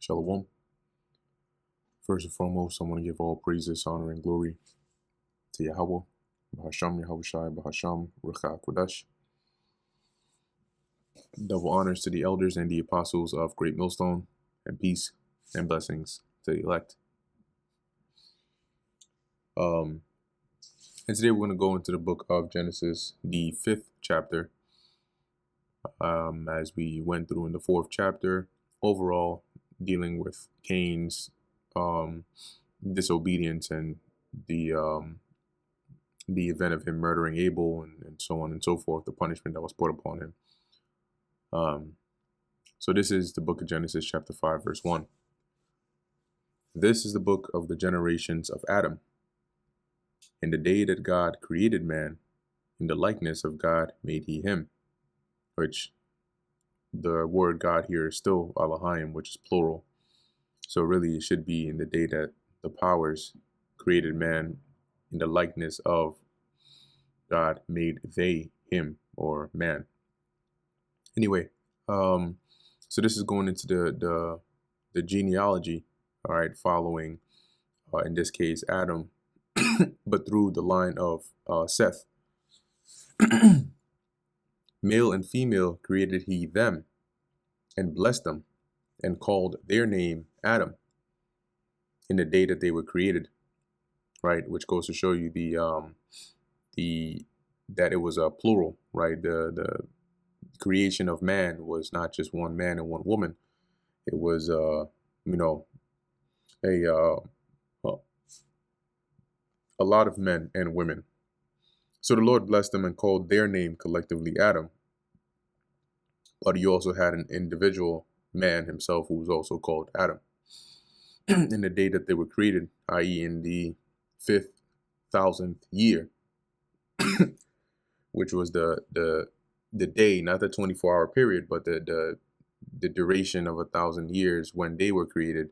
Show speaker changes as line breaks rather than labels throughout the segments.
Shalom. First and foremost, I want to give all praises, honor, and glory to Yahweh, Bahasham Yahushai, Bahasham Ruach HaKodesh. Double honors to the elders and the apostles of Great Millstone, and peace and blessings to the elect. And today we're going to go into the book of Genesis, the 5th chapter. As we went through in the 4th chapter, overall dealing with Cain's disobedience and the event of him murdering Abel and so on and so forth, the punishment that was put upon him. So this is the book of Genesis chapter 5 verse 1. This is the book of the generations of Adam. In the day that God created man, in the likeness of God made he him, which the word God here is still Elohim, which is plural. So really it should be in the day that the powers created man, in the likeness of God made they him, or man. Anyway, so this is going into the genealogy, all right, following in this case Adam, but through the line of Seth. Male and female created he them, and blessed them, and called their name Adam, in the day that they were created, right? Which goes to show you that it was a plural, right? The creation of man was not just one man and one woman. It was a lot of men and women. So the Lord blessed them and called their name collectively Adam. But he also had an individual man himself who was also called Adam. In the day that they were created, i.e. in the 5,000th year, which was the day, not the 24-hour period, but the duration of 1,000 years when they were created,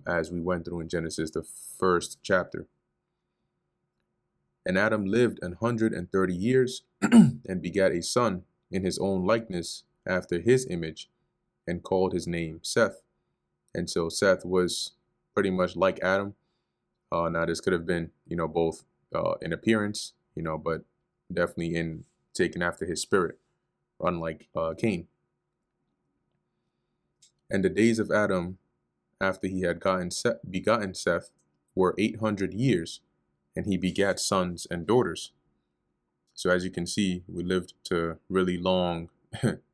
as we went through in Genesis, the 1st chapter. And Adam lived 130 years and begat a son in his own likeness after his image, and called his name Seth. And so Seth was pretty much like Adam. Now this could have been, both in appearance, but definitely in taken after his spirit, unlike Cain. And the days of Adam after he had begotten Seth were 800 years, and he begat sons and daughters. So as you can see, we lived to really long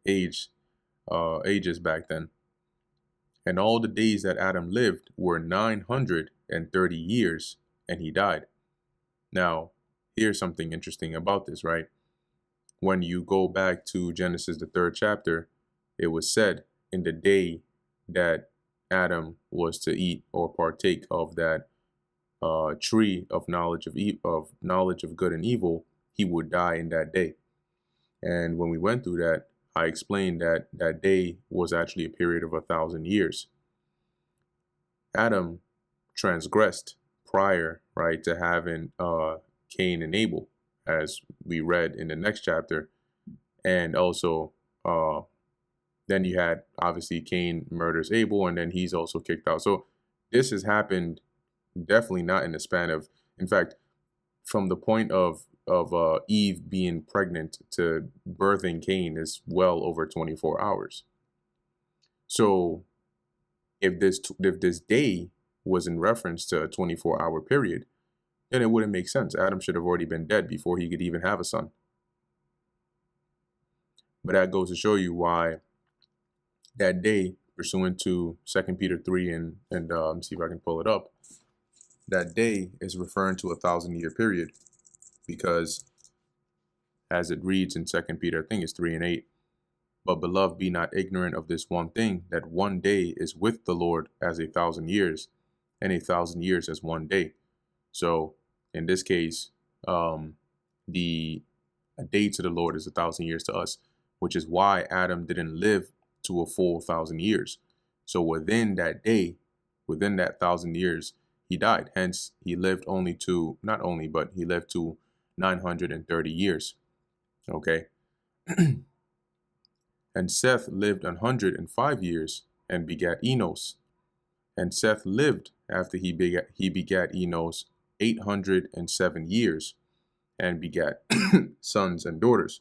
ages back then. And all the days that Adam lived were 930 years, and he died. Now, here's something interesting about this, right? When you go back to Genesis, the 3rd chapter, it was said in the day that Adam was to eat or partake of that tree of knowledge of good and evil, he would die in that day. And when we went through that, I explained that that day was actually a period of 1,000 years. Adam transgressed prior, right, to having Cain and Abel, as we read in the next chapter. And also, then you had, obviously, Cain murders Abel, and then he's also kicked out. So this has happened definitely not in the span of, in fact, from the point of Eve being pregnant to birthing Cain is well over 24 hours. So if this day was in reference to a 24-hour period, then it wouldn't make sense. Adam should have already been dead before he could even have a son. But that goes to show you why that day, pursuant to 2 Peter 3 and let me see if I can pull it up, that day is referring to a 1,000-year period. Because as it reads in 2 Peter, I think it's 3 and 8, but beloved, be not ignorant of this one thing, that one day is with the Lord as 1,000 years, and 1,000 years as one day. So in this case, a day to the Lord is 1,000 years to us, which is why Adam didn't live to a full 1,000 years. So within that day, within that 1,000 years, he died. Hence, he lived but he lived to 930 years. Okay. And Seth lived 105 years and begat Enos. And Seth lived after he begat Enos 807 years, and begat sons and daughters.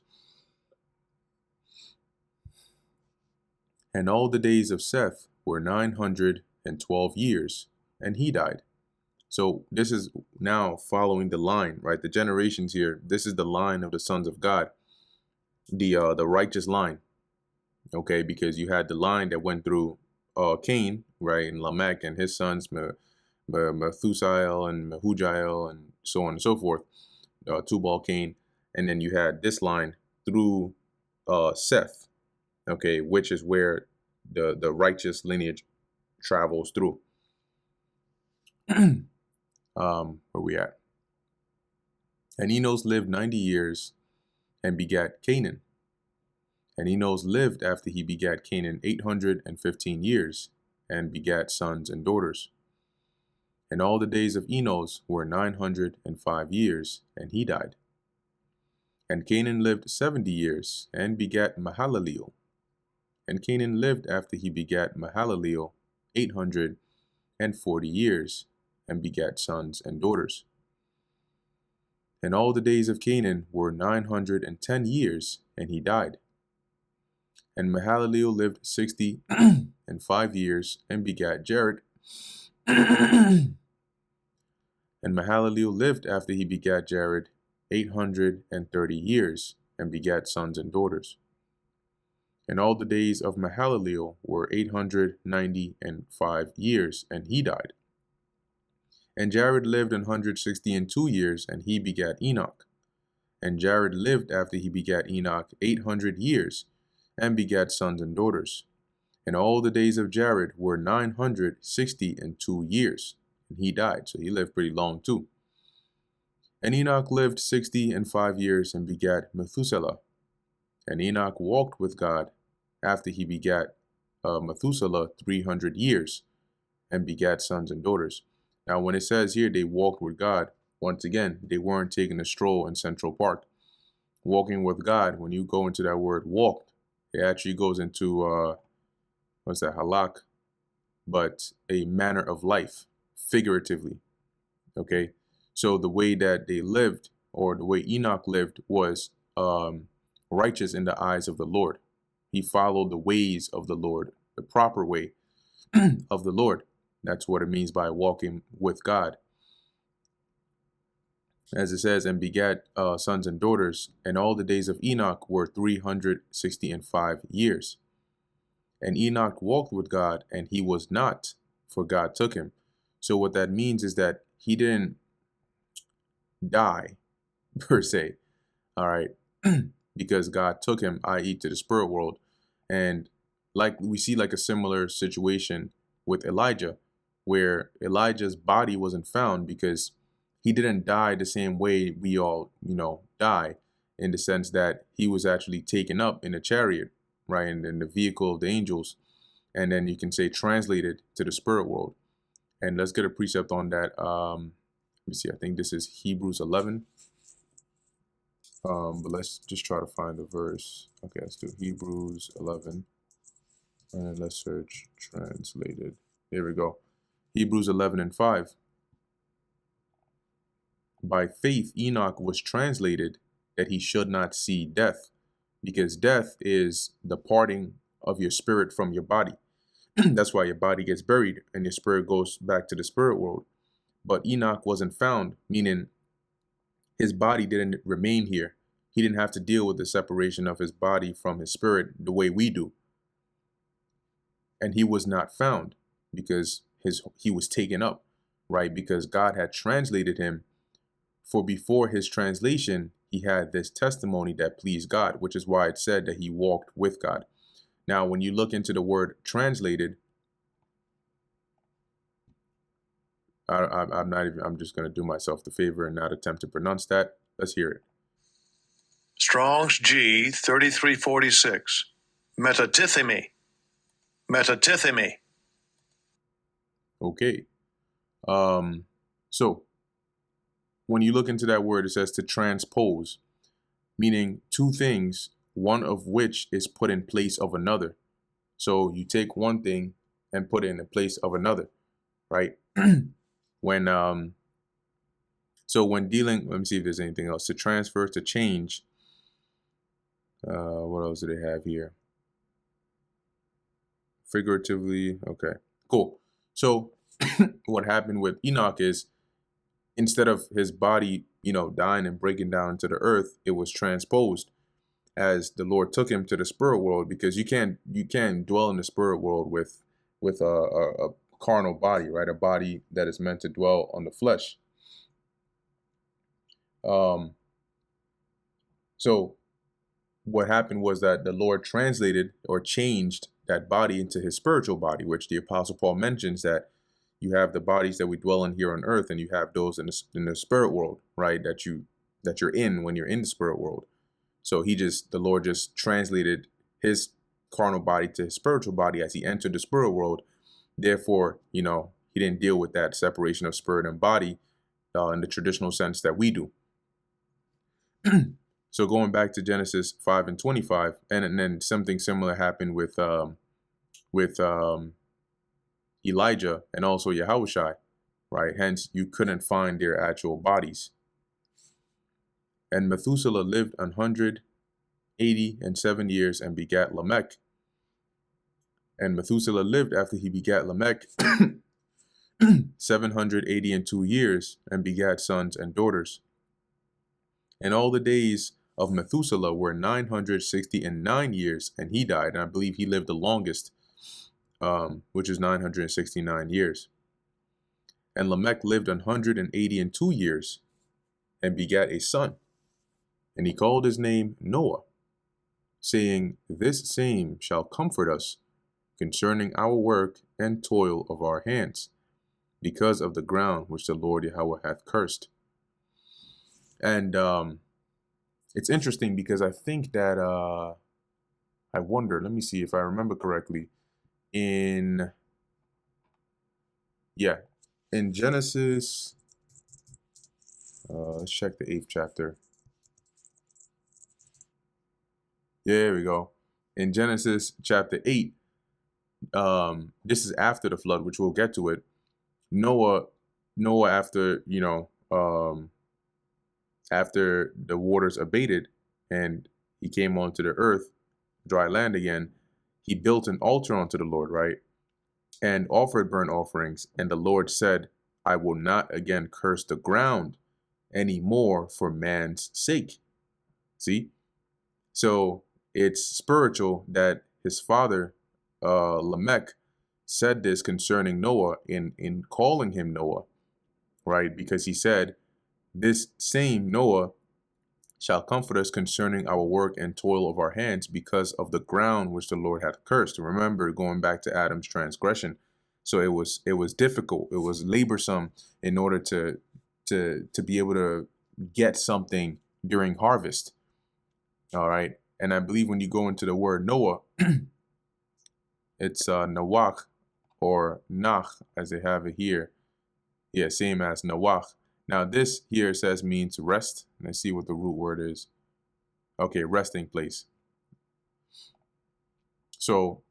And all the days of Seth were 912 years, and he died. So this is now following the line, right? The generations here. This is the line of the sons of God, the righteous line. Okay, because you had the line that went through Cain, right, and Lamech and his sons, Methusael and Mehujael, and so on and so forth, Tubal Cain, and then you had this line through Seth, okay, which is where the righteous lineage travels through. Where we at? And Enos lived 90 years and begat Canaan. And Enos lived after he begat Canaan 815 years, and begat sons and daughters. And all the days of Enos were 905 years, and he died. And Canaan lived 70 years, and begat Mahalaleel. And Canaan lived after he begat Mahalaleel 840 years, and begat sons and daughters. And all the days of Canaan were 910 years, and he died. And Mahalaleel lived 65 years, and begat Jared. And Mahalaleel lived after he begat Jared 830 years, and begat sons and daughters. And all the days of Mahalaleel were 895 years, and he died. And Jared lived 162 years, and he begat Enoch. And Jared lived after he begat Enoch 800 years, and begat sons and daughters. And all the days of Jared were 962 years, and he died. So he lived pretty long too. And Enoch lived 65 years, and begat Methuselah. And Enoch walked with God after he begat Methuselah 300 years, and begat sons and daughters. Now, when it says here they walked with God, once again, they weren't taking a stroll in Central Park. Walking with God, when you go into that word walked, it actually goes into, what's that, halak, but a manner of life, figuratively, okay? So the way that they lived, or the way Enoch lived, was righteous in the eyes of the Lord. He followed the ways of the Lord, the proper way of the Lord. That's what it means by walking with God. As it says, and begat sons and daughters, and all the days of Enoch were 365 years. And Enoch walked with God, and he was not, for God took him. So what that means is that he didn't die, per se, all right, because God took him, i.e. to the spirit world. And like we see like a similar situation with Elijah, where Elijah's body wasn't found because he didn't die the same way we all, die, in the sense that he was actually taken up in a chariot, right, and in the vehicle of the angels, and then you can say translated to the spirit world. And let's get a precept on that. Let me see, I think this is Hebrews 11. But let's just try to find the verse. Okay, let's do Hebrews 11. And let's search translated. Here we go. Hebrews 11:5. By faith, Enoch was translated that he should not see death, because death is the parting of your spirit from your body. That's why your body gets buried and your spirit goes back to the spirit world. But Enoch wasn't found, meaning his body didn't remain here. He didn't have to deal with the separation of his body from his spirit the way we do. And he was not found because he was taken up, right? Because God had translated him. For before his translation, he had this testimony that pleased God, which is why it said that he walked with God. Now, when you look into the word translated, I'm just going to do myself the favor and not attempt to pronounce that. Let's hear it.
Strong's G 3346. Metatithemi. Metatithemi.
Okay. So when you look into that word, it says to transpose, meaning two things, one of which is put in place of another. So you take one thing and put it in the place of another, right? when So when dealing, let me see if there's anything else. To transfer, to change. What else do they have here? Figuratively, okay, cool. So what happened with Enoch is, instead of his body, dying and breaking down to the earth, it was transposed as the Lord took him to the spirit world, because you can't dwell in the spirit world with a carnal body, right? A body that is meant to dwell on the flesh. So what happened was that the Lord translated or changed that body into his spiritual body, which the Apostle Paul mentions, that you have the bodies that we dwell in here on earth, and you have those in the spirit world, right? That you're in when you're in the spirit world. So the Lord just translated his carnal body to his spiritual body as he entered the spirit world. Therefore, he didn't deal with that separation of spirit and body in the traditional sense that we do. So going back to Genesis 5:25, and then something similar happened with Elijah and also Yahushua, right? Hence, you couldn't find their actual bodies. And Methuselah lived 187 years and begat Lamech. And Methuselah lived after he begat Lamech 782 years and begat sons and daughters. And all the days of Methuselah were 969 years, and he died. And I believe he lived the longest, which is 969 years. And Lamech lived 182 years and begat a son. And he called his name Noah, saying, This same shall comfort us concerning our work and toil of our hands, because of the ground which the Lord Yahweh hath cursed. And it's interesting because I think that, I wonder, let me see if I remember correctly, in Genesis, let's check the 8th chapter. There we go. In Genesis chapter 8, this is after the flood, which we'll get to it. Noah after, after the waters abated and he came onto the earth, dry land again, he built an altar unto the Lord, right? And offered burnt offerings. And the Lord said, I will not again curse the ground any more for man's sake. See? So it's spiritual that his father, Lamech, said this concerning Noah in calling him Noah, right? Because he said, this same Noah shall comfort us concerning our work and toil of our hands, because of the ground which the Lord hath cursed. Remember, going back to Adam's transgression. So it was difficult. It was laborsome in order to be able to get something during harvest. All right. And I believe when you go into the word Noah, it's Nawach or Nach, as they have it here. Yeah, same as Nawach. Now this here says means rest. Let's see what the root word is. Okay, resting place. So,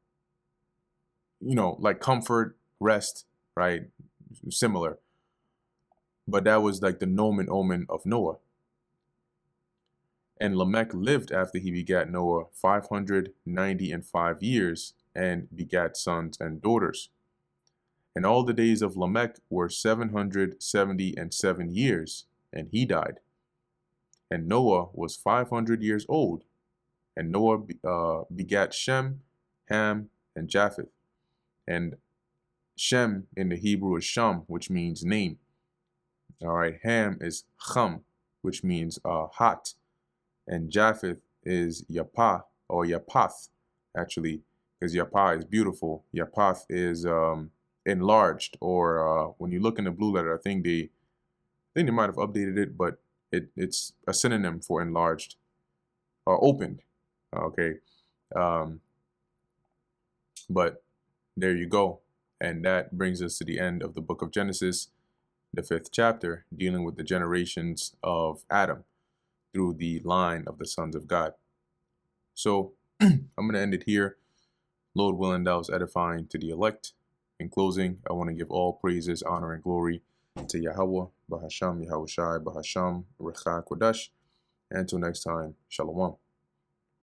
like comfort, rest, right? Similar. But that was like the nomen omen of Noah. And Lamech lived after he begat Noah 595 years and begat sons and daughters. And all the days of Lamech were 777 years, and he died. And Noah was 500 years old. And Noah begat Shem, Ham, and Japheth. And Shem in the Hebrew is Sham, which means name. All right, Ham is Cham, which means hot. And Japheth is Yapah, or Yapath, actually, because Yapah is beautiful. Yapath is enlarged, or when you look in the blue letter, I think they might have updated it, but it's a synonym for enlarged or opened. Okay, but there you go. And that brings us to the end of the book of Genesis, the 5th chapter, dealing with the generations of Adam through the line of the sons of God. So I'm going to end it here. Lord willing, that was edifying to the elect. In closing, I want to give all praises, honor, and glory to Yahweh, Bahasham, Yahushai, Bahasham, Recha, Kodesh. And until next time, Shalom.